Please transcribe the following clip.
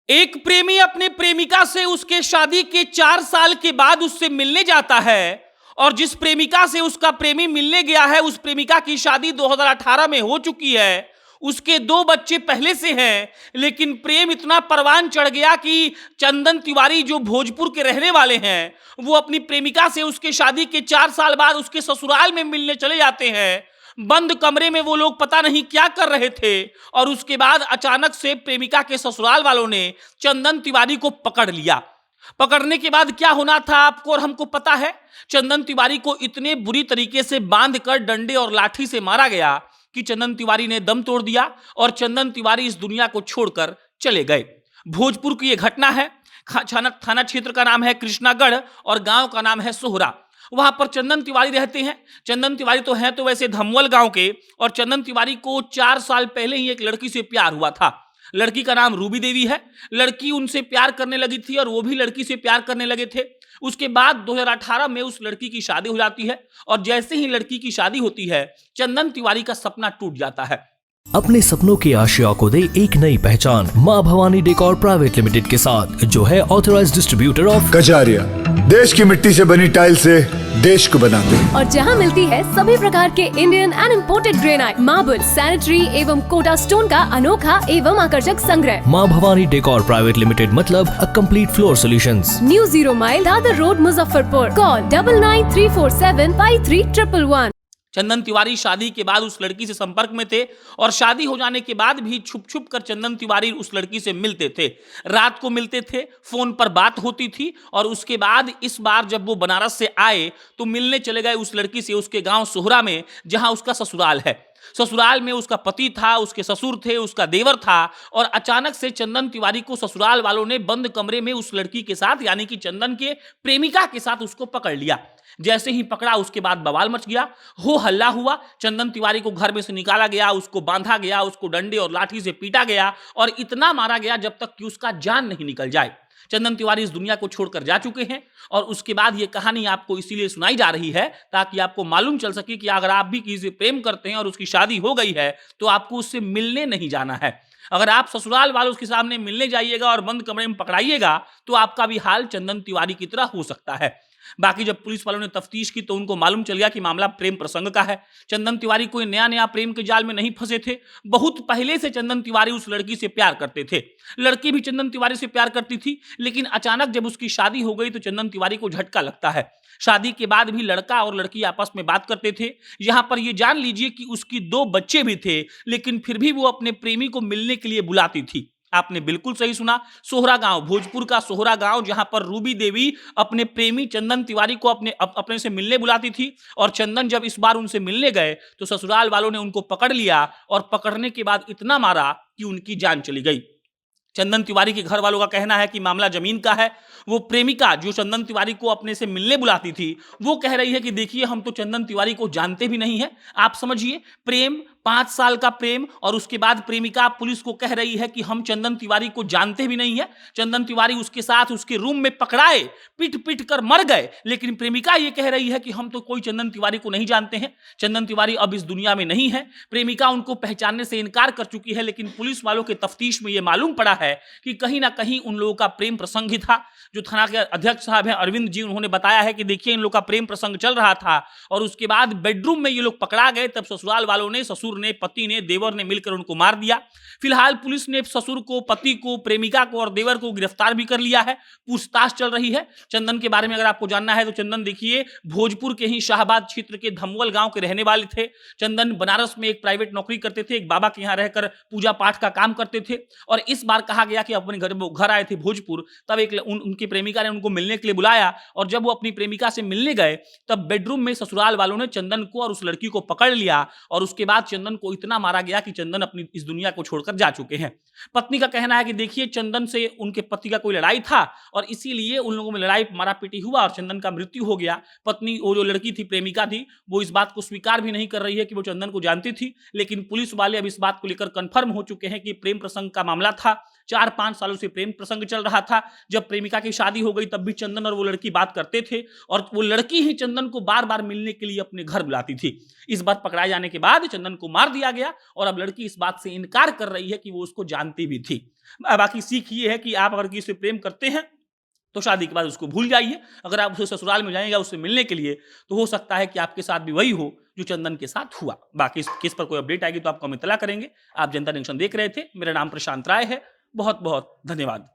एक प्रेमी अपने प्रेमिका से उसके शादी के 4 साल के बाद उससे मिलने जाता है और जिस प्रेमिका से उसका प्रेमी मिलने गया है उस प्रेमिका की शादी 2018 में हो चुकी है। उसके 2 बच्चे पहले से हैं, लेकिन प्रेम इतना परवान चढ़ गया कि चंदन तिवारी जो भोजपुर के रहने वाले हैं वो अपनी प्रेमिका से उसके शादी के 4 साल बाद उसके ससुराल में मिलने चले जाते हैं। बंद कमरे में वो लोग पता नहीं क्या कर रहे थे और उसके बाद अचानक से प्रेमिका के ससुराल वालों ने चंदन तिवारी को पकड़ लिया। पकड़ने के बाद क्या होना था आपको और हमको पता है। चंदन तिवारी को इतने बुरी तरीके से बांधकर डंडे और लाठी से मारा गया कि चंदन तिवारी ने दम तोड़ दिया और चंदन तिवारी इस दुनिया को छोड़कर चले गए। भोजपुर की यह घटना है। थाना क्षेत्र का नाम है कृष्णागढ़ और गांव का नाम है सोहरा। वहां पर चंदन तिवारी रहते हैं। चंदन तिवारी तो हैं तो वैसे धमवल गांव के, और चंदन तिवारी को 4 साल पहले ही एक लड़की से प्यार हुआ था। लड़की का नाम रूबी देवी है। लड़की उनसे प्यार करने लगी थी और वो भी लड़की से प्यार करने लगे थे। उसके बाद 2018 में उस लड़की की शादी हो जाती है और जैसे ही लड़की की शादी होती है चंदन तिवारी का सपना टूट जाता है। अपने सपनों की आशिया को दे एक नई पहचान माँ भवानी डेकोर प्राइवेट लिमिटेड के साथ, जो है ऑथराइज्ड डिस्ट्रीब्यूटर ऑफ कजारिया। देश की मिट्टी से बनी टाइल से देश को बनाते हैं और जहां मिलती है सभी प्रकार के Indian and imported granite, marble, sanitary एवं कोटा स्टोन का अनोखा एवं आकर्षक संग्रह। माँ भवानी डेकोर प्राइवेट लिमिटेड मतलब a complete floor solutions. New 0 mile Dadar road Muzaffarpur. Call 9934753111। चंदन तिवारी शादी के बाद उस लड़की से संपर्क में थे और शादी हो जाने के बाद भी छुप छुप कर चंदन तिवारी उस लड़की से मिलते थे। रात को मिलते थे, फोन पर बात होती थी और उसके बाद इस बार जब वो बनारस से आए तो मिलने चले गए उस लड़की से उसके गांव सोहरा में, जहां उसका ससुराल है। ससुराल में उसका पति था, उसके ससुर थे, उसका देवर था और अचानक से चंदन तिवारी को ससुराल वालों ने बंद कमरे में उस लड़की के साथ यानी कि चंदन के प्रेमिका के साथ उसको पकड़ लिया। जैसे ही पकड़ा उसके बाद बवाल मच गया, हो हल्ला हुआ। चंदन तिवारी को घर में से निकाला गया, उसको बांधा गया, उसको डंडे और लाठी से पीटा गया और इतना मारा गया जब तक कि उसका जान नहीं निकल जाए। चंदन तिवारी इस दुनिया को छोड़कर जा चुके हैं और उसके बाद ये कहानी आपको इसीलिए सुनाई जा रही है ताकि आपको मालूम चल सके कि अगर आप भी किसी से प्रेम करते हैं और उसकी शादी हो गई है तो आपको उससे मिलने नहीं जाना है। अगर आप ससुराल वालों के सामने मिलने जाइएगा और बंद कमरे में पकड़ाइएगा तो आपका भी हाल चंदन तिवारी की तरह हो सकता है। बाकी जब पुलिस वालों ने तफ्तीश की तो उनको मालूम चल गया कि मामला प्रेम प्रसंग का है। चंदन तिवारी कोई नया प्रेम के जाल में नहीं फंसे थे। बहुत पहले से चंदन तिवारी उस लड़की से प्यार करते थे। लड़की भी चंदन तिवारी से प्यार करती थी, लेकिन अचानक जब उसकी शादी हो गई तो चंदन तिवारी को झटका लगता है। शादी के बाद भी लड़का और लड़की आपस में बात करते थे। यहां पर यह जान लीजिए कि उसकी 2 बच्चे भी थे, लेकिन फिर भी वो अपने प्रेमी को मिलने के लिए बुलाती थी। आपने बिल्कुल सही सुना, सोहरा गांव, भोजपुर का सोहरा गांव, जहां पर रूबी देवी अपने प्रेमी चंदन तिवारी को अपने से मिलने बुलाती थी और चंदन जब इस बार उनसे मिलने गए तो ससुराल वालों ने उनको पकड़ लिया और पकड़ने के बाद इतना मारा कि उनकी जान चली गई। चंदन तिवारी के घर वालों का कहना है कि मामला जमीन का है। वो प्रेमिका जो चंदन तिवारी को अपने से मिलने बुलाती थी वो कह रही है कि देखिए हम तो चंदन तिवारी को जानते भी नहीं है। आप समझिए, प्रेम 5 साल का प्रेम और उसके बाद प्रेमिका पुलिस को कह रही है कि हम चंदन तिवारी को जानते भी नहीं है। चंदन तिवारी उसके साथ उसके रूम में पकड़ाए, पीट पीट कर मर गए, लेकिन प्रेमिका ये कह रही है कि हम तो कोई चंदन तिवारी को नहीं जानते हैं। चंदन तिवारी अब इस दुनिया में नहीं है। प्रेमिका उनको पहचानने से इनकार कर चुकी है, लेकिन पुलिस वालों के तफ्तीश में यह मालूम पड़ा है कि कहीं ना कहीं उन लोगों का प्रेम प्रसंग ही था। जो थाना के अध्यक्ष साहब हैं अरविंद जी, उन्होंने बताया है कि देखिए इन लोग का प्रेम प्रसंग चल रहा था और उसके बाद बेडरूम में ये लोग पकड़ा गए। तब ससुराल वालों ने, ससुर ने, पति ने, देवर ने मिलकर उनको मार दिया। फिलहाल पुलिस ने ससुर को, पति को, प्रेमिका को और देवर को गिरफ्तार भी कर लिया है। पूछताछ चल रही है। चंदन के बारे में अगर आपको जानना है तो चंदन देखिए भोजपुर के ही शाहबाद क्षेत्र के धमवल गांव के रहने वाले थे। चंदन बनारस में एक प्राइवेट नौकरी करते थे, एक बाबा के यहाँ रहकर पूजा पाठ का काम करते थे और इस बार कहा गया कि अपने घर आए थे भोजपुर, तब उनकी प्रेमिका ने उनको मिलने के लिए बुलाया और जब वो अपनी प्रेमिका से मिलने गए तब बेडरूम में ससुराल वालों ने चंदन को और उस लड़की को पकड़ लिया और उसके बाद चंदन को इतना मारा गया कि चंदन अपनी इस दुनिया को छोड़कर जा चुके हैं। पत्नी का कहना है कि देखिए चंदन से उनके पति का कोई लड़ाई था और इसीलिए उन लोगों में लड़ाई मारापीटी हुआ और चंदन का मृत्यु हो गया। पत्नी, वो जो लड़की थी, प्रेमिका थी, वो इस बात को स्वीकार भी नहीं कर रही है कि वो चंदन को जानती थी, लेकिन पुलिस वाले अब इस बात को लेकर कंफर्म हो चुके हैं कि प्रेम प्रसंग का मामला था। 4-5 सालों से प्रेम प्रसंग चल रहा था। जब प्रेमिका की शादी हो गई तब भी चंदन और वो लड़की बात करते थे और वो लड़की ही चंदन को बार बार मिलने के लिए अपने घर बुलाती थी। इस बात पकड़ाए जाने के बाद चंदन को मार दिया गया और अब लड़की इस बात से इनकार कर रही है कि वो उसको जानती भी थी। बाकी सीख ये है कि आप अगर किसी से प्रेम करते हैं तो शादी के बाद उसको भूल जाइए। अगर आप उसे ससुराल में जाएंगे उससे मिलने के लिए तो हो सकता है कि आपके साथ भी वही हो जो चंदन के साथ हुआ। बाकी इस केस पर कोई अपडेट आएगी तो आपको हम इत्तला करेंगे। आप जनता जंक्शन देख रहे थे। मेरा नाम प्रशांत राय है। बहुत बहुत धन्यवाद।